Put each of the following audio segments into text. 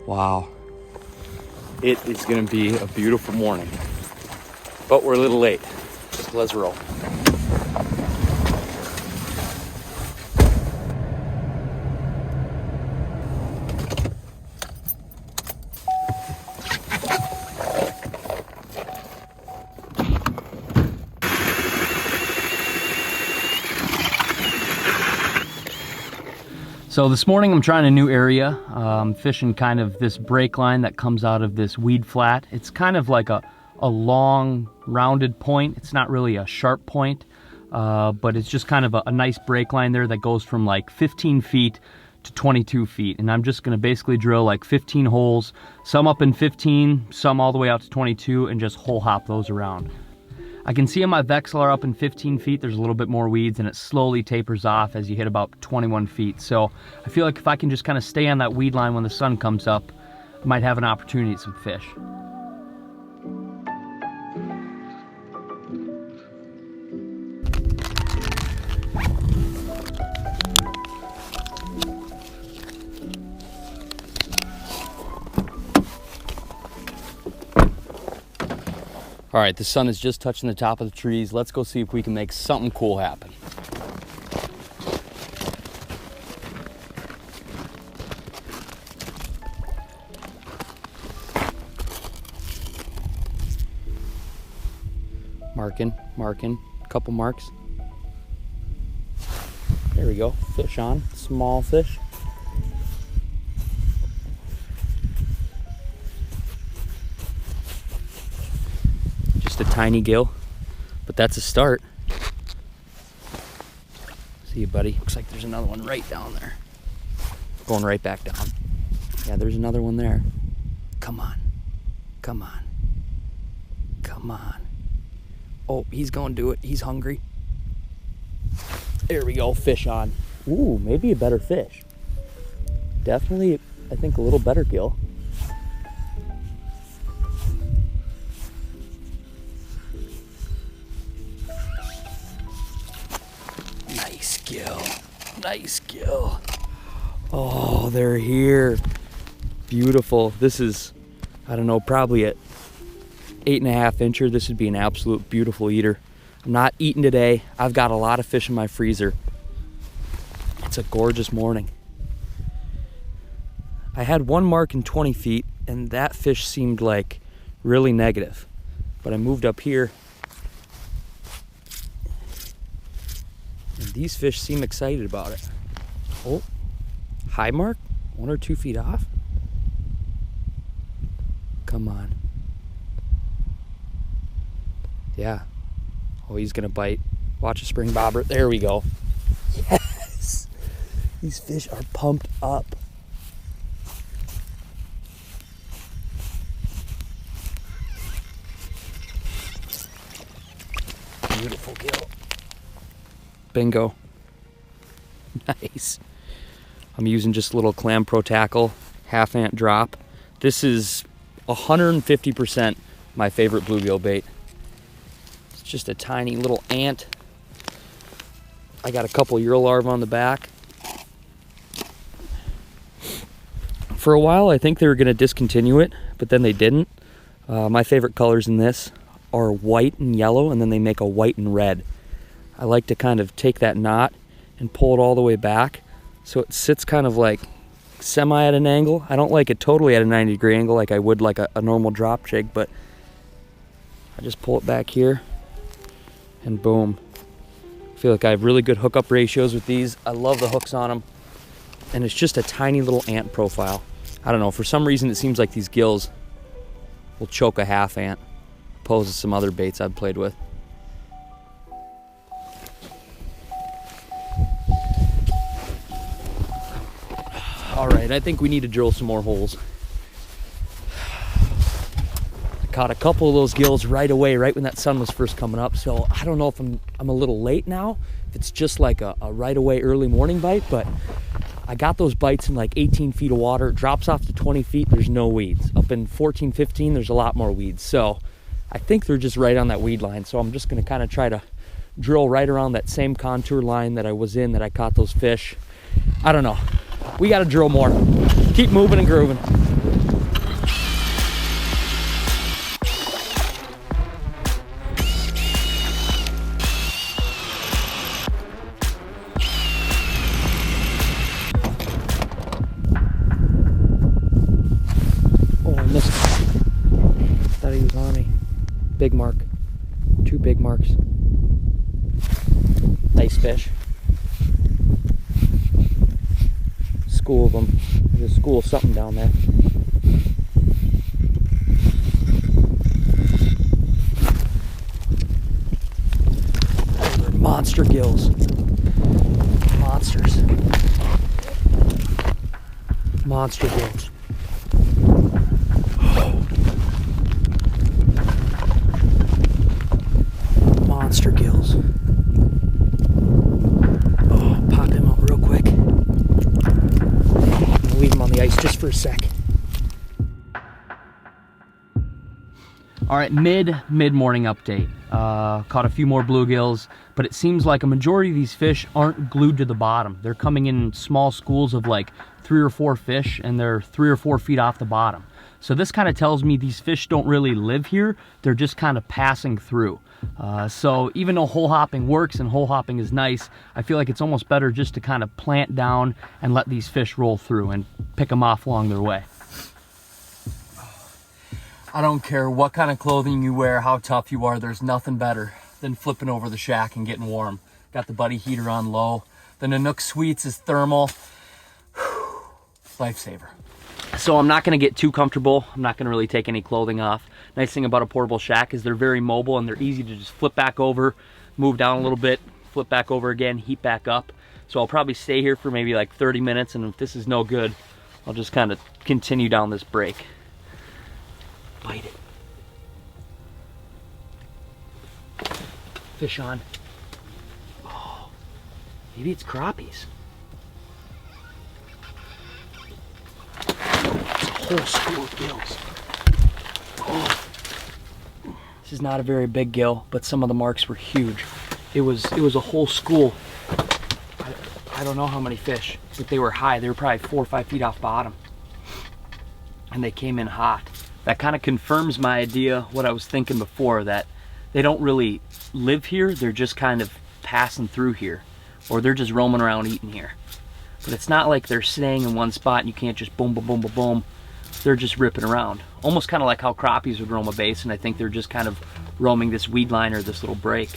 Wow. It is gonna be a beautiful morning, but we're a little late. Let's roll. So this morning I'm trying a new area, fishing kind of this break line that comes out of this weed flat. It's kind of like a long rounded point. It's not really a sharp point, but it's just kind of a nice break line there that goes from like 15 feet to 22 feet. And I'm just gonna basically drill like 15 holes, some up in 15, some all the way out to 22, and just hole hop those around. I can see on my Vexilar up in 15 feet, there's a little bit more weeds, and it slowly tapers off as you hit about 21 feet. So I feel like if I can just kind of stay on that weed line when the sun comes up, I might have an opportunity at some fish. All right, the sun is just touching the top of the trees. Let's go see if we can make something cool happen. Marking, couple marks. There we go, fish on, small fish. A tiny gill, but that's a start. See you, buddy. Looks like there's another one right down there. Going right back down. Yeah, there's another one there. Come on. Come on. Come on. Oh, he's gonna do it. He's hungry. There we go. Fish on. Ooh, maybe a better fish. Definitely, I think, a little better gill. Nice gill. Oh, they're here. Beautiful. This is, I don't know, probably at 8.5 incher. This would be an absolute beautiful eater. I'm not eating today. I've got a lot of fish in my freezer. It's a gorgeous morning. I had one mark in 20 feet, and that fish seemed like really negative. But I moved up here, and these fish seem excited about it. Oh, high mark, 1 or 2 feet off. Come on. Yeah. Oh, he's gonna bite. Watch a spring bobber. There we go. Yes. These fish are pumped up. Beautiful gill. Bingo. Nice. I'm using just a little Clam Pro tackle, half ant drop. This is 150% my favorite bluegill bait. It's just a tiny little ant. I got a couple Euro larvae on the back. For a while, I think they were gonna discontinue it, but then they didn't. My favorite colors in this are white and yellow, and then they make a white and red. I like to kind of take that knot and pull it all the way back so it sits kind of like semi at an angle. I don't like it totally at a 90-degree angle like I would like a normal drop jig, but I just pull it back here and boom. I feel like I have really good hookup ratios with these. I love the hooks on them, and it's just a tiny little ant profile. I don't know, for some reason it seems like these gills will choke a half ant opposed to some other baits I've played with. All right, I think we need to drill some more holes. I caught a couple of those gills right away, right when that sun was first coming up. So I don't know if I'm a little late now, if it's just like a right away early morning bite, but I got those bites in like 18 feet of water. It drops off to 20 feet, there's no weeds. Up in 14, 15, there's a lot more weeds. So I think they're just right on that weed line. So I'm just gonna kind of try to drill right around that same contour line that I was in, that I caught those fish. I don't know. We got to drill more. Keep moving and grooving. Big mark. 2 big marks. Nice fish. School of them. There's a school of something down there. They're monster gills. Monsters. Monster gills. Monster gills. Oh, pop him out real quick. I'll leave him on the ice just for a sec. All right, mid-morning update. Caught a few more bluegills, but it seems like a majority of these fish aren't glued to the bottom. They're coming in small schools of like 3 or 4 fish, and they're 3 or 4 feet off the bottom. So this kind of tells me these fish don't really live here. They're just kind of passing through. So even though hole hopping works and hole hopping is nice, I feel like it's almost better just to kind of plant down and let these fish roll through and pick them off along their way. I don't care what kind of clothing you wear, how tough you are, there's nothing better than flipping over the shack and getting warm. Got the buddy heater on low. The Nanook Sweets is thermal. Lifesaver. So I'm not going to get too comfortable. I'm not going to really take any clothing off. Nice thing about a portable shack is they're very mobile and they're easy to just flip back over, move down a little bit, flip back over again, heat back up. So I'll probably stay here for maybe like 30 minutes, and if this is no good, I'll just kind of continue down this break. Bite it. Fish on. Oh, maybe it's crappies. It's a whole school of gills. Oh. This is not a very big gill, but some of the marks were huge. It was a whole school. I don't know how many fish, but they were high. They were probably 4 or 5 feet off bottom. And they came in hot. That kind of confirms my idea, what I was thinking before, that they don't really live here. They're just kind of passing through here, or they're just roaming around eating here. But it's not like they're staying in one spot and you can't just boom, boom, boom, boom, boom. They're just ripping around. Almost kind of like how crappies would roam a basin. I think they're just kind of roaming this weed line or this little break.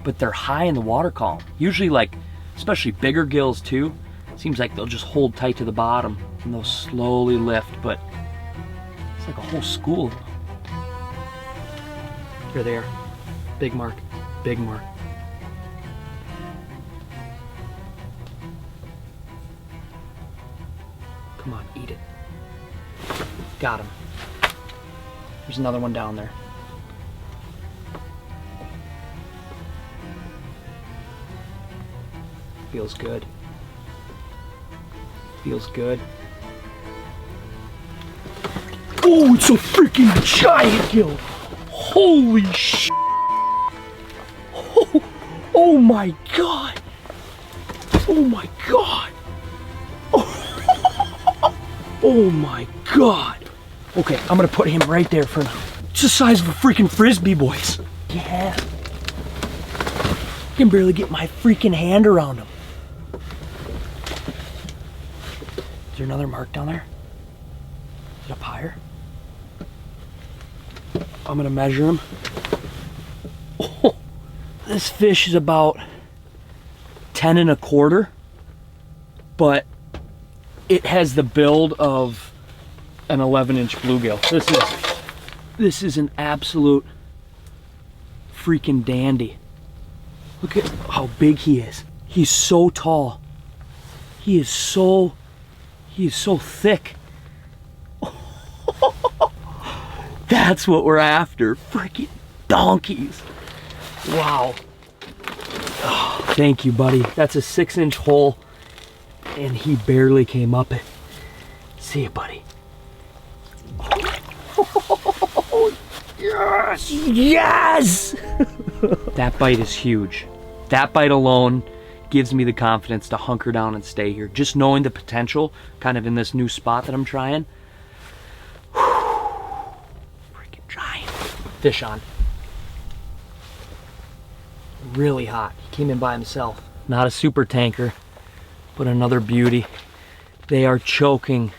But they're high in the water column. Usually, like, especially bigger gills too, seems like they'll just hold tight to the bottom and they'll slowly lift, but it's like a whole school. Here they are. Big mark, big mark. Come on, eat it. Got him. There's another one down there. Feels good. Feels good. Oh, it's a freaking giant gill! Holy sh! Oh my god! Oh my god! Oh my god! Okay, I'm gonna put him right there for now. It's the size of a freaking frisbee, boys. Yeah. I can barely get my freaking hand around him. Is there another mark down there? Is it up higher? I'm gonna measure him. Oh, this fish is about 10 1/4, but it has the build of an 11-inch bluegill. This is an absolute freaking dandy. Look at how big he is. He's so tall. He is so thick. That's what we're after. Freaking donkeys. Wow. Oh, thank you, buddy. That's a 6-inch hole, and he barely came up it. See you, buddy. Oh, yes! Yes! That bite is huge. That bite alone gives me the confidence to hunker down and stay here. Just knowing the potential kind of in this new spot that I'm trying. Freaking giant. Fish on. Really hot. He came in by himself. Not a super tanker, but another beauty. They are choking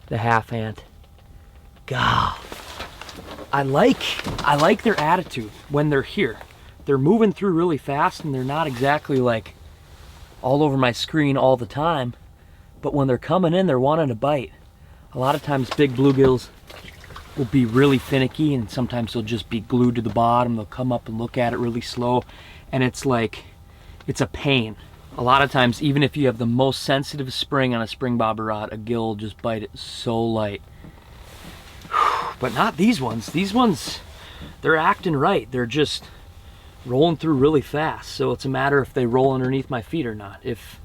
the half ant. God. I like their attitude when they're here. They're moving through really fast and they're not exactly like all over my screen all the time, but when they're coming in, they're wanting to bite. A lot of times big bluegills will be really finicky and sometimes they'll just be glued to the bottom. They'll come up and look at it really slow and it's like, it's a pain. A lot of times, even if you have the most sensitive spring on a spring bobber rod, a gill will just bite it so light. But not these ones. These ones, they're acting right. They're just rolling through really fast. So it's a matter if they roll underneath my feet or not. If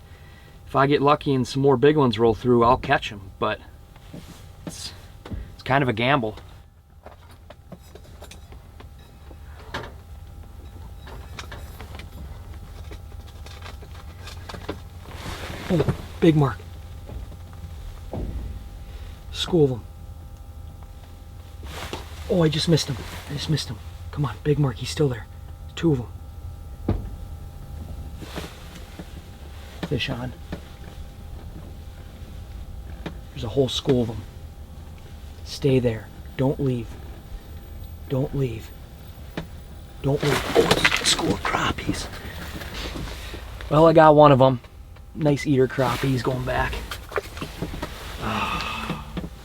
I get lucky and some more big ones roll through, I'll catch them. But it's kind of a gamble. Oh, big mark. School of them. Oh, I just missed him. Come on, big mark, he's still there. Two of them. Fish on. There's a whole school of them. Stay there. Don't leave. Don't leave. Don't leave. Oh, it's a school of crappies. Well, I got one of them. Nice eater crappie. He's going back.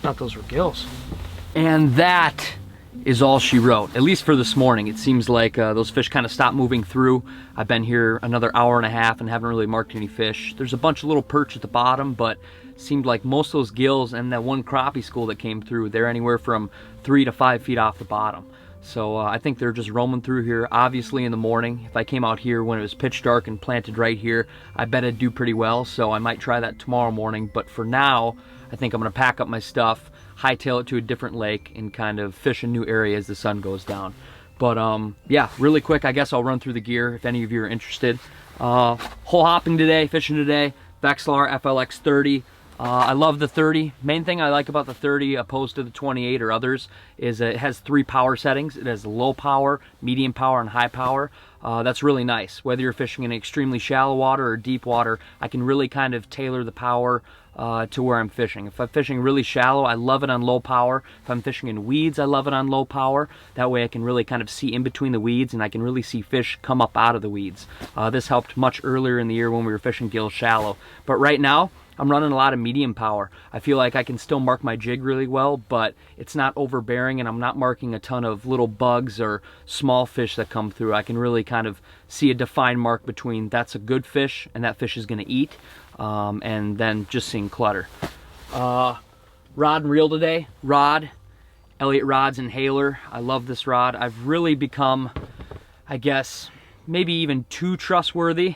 Thought those were gills. And that is all she wrote, at least for this morning. It seems like those fish kind of stopped moving through. I've been here another hour and a half and haven't really marked any fish. There's a bunch of little perch at the bottom, but it seemed like most of those gills and that one crappie school that came through, they're anywhere from 3 to 5 feet off the bottom. So I think they're just roaming through here. Obviously in the morning, if I came out here when it was pitch dark and planted right here, I bet I'd do pretty well. So I might try that tomorrow morning. But for now, I think I'm gonna pack up my stuff, hightail it to a different lake, and kind of fish a new area as the sun goes down. But yeah, really quick, I guess I'll run through the gear if any of you are interested. Hole hopping today, fishing today, Vexilar FLX 30. I love the 30. Main thing I like about the 30 opposed to the 28 or others is it has 3 power settings. It has low power, medium power, and high power. That's really nice. Whether you're fishing in extremely shallow water or deep water, I can really kind of tailor the power to where I'm fishing. If I'm fishing really shallow, I love it on low power. If I'm fishing in weeds, I love it on low power. That way I can really kind of see in between the weeds and I can really see fish come up out of the weeds. This helped much earlier in the year when we were fishing gills shallow. But right now, I'm running a lot of medium power. I feel like I can still mark my jig really well, but it's not overbearing and I'm not marking a ton of little bugs or small fish that come through. I can really kind of see a defined mark between that's a good fish and that fish is gonna eat, and then just seeing clutter. Rod and reel today. Rod, Elliott Rod's Inhaler. I love this rod. I've really become, I guess, maybe even too trustworthy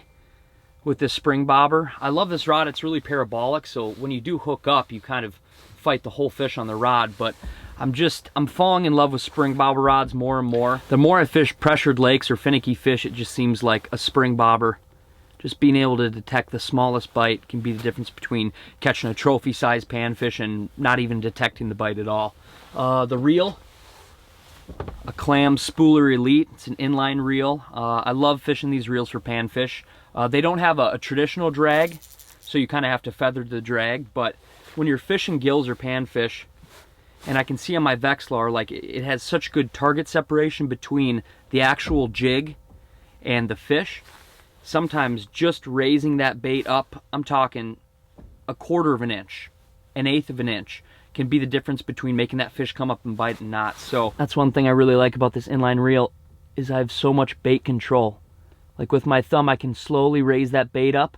with this spring bobber. I love this rod. It's really parabolic, so when you do hook up, you kind of fight the whole fish on the rod. But I'm falling in love with spring bobber rods more and more. The more I fish pressured lakes or finicky fish, it just seems like a spring bobber. Just being able to detect the smallest bite can be the difference between catching a trophy-sized panfish and not even detecting the bite at all. The reel, a Clam Spooler Elite. It's an inline reel. I love fishing these reels for panfish. They don't have a traditional drag, so you kind of have to feather the drag, but when you're fishing gills or panfish, and I can see on my Vexilar, like it has such good target separation between the actual jig and the fish. Sometimes just raising that bait up, I'm talking 1/4 of an inch, 1/8 of an inch, can be the difference between making that fish come up and bite and not. So that's one thing I really like about this inline reel, is I have so much bait control. Like with my thumb, I can slowly raise that bait up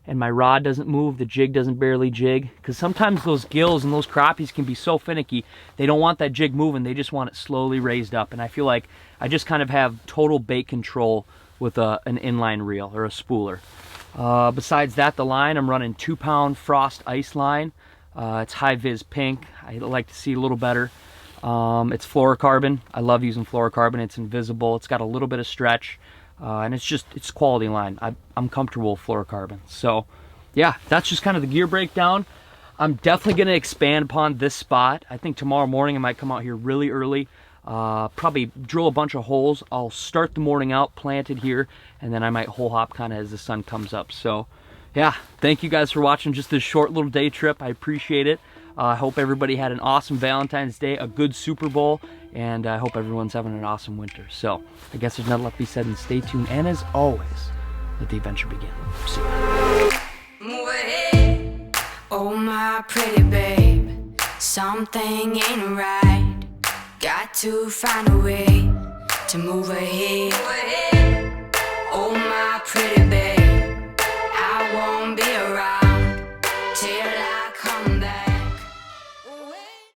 and my rod doesn't move, the jig doesn't barely jig. Because sometimes those gills and those crappies can be so finicky, they don't want that jig moving, they just want it slowly raised up. And I feel like I just kind of have total bait control with an inline reel or a spooler. Besides that, the line, I'm running 2-pound Frost ice line. It's high vis pink. I like to see a little better. It's fluorocarbon. I love using fluorocarbon. It's invisible. It's got a little bit of stretch. And it's quality line. I'm comfortable with fluorocarbon. So yeah, that's just kind of the gear breakdown. I'm definitely going to expand upon this spot. I think tomorrow morning I might come out here really early, probably drill a bunch of holes. I'll start the morning out planted here, and then I might hole hop kind of as the sun comes up. So yeah, thank you guys for watching just this short little day trip. I appreciate it. I hope everybody had an awesome Valentine's Day, a good Super Bowl, and I hope everyone's having an awesome winter. So I guess there's nothing left to be said, and stay tuned. And as always, let the adventure begin. See ya. Move ahead, oh my pretty babe. Something ain't right. Got to find a way to move ahead. Oh my pretty babe.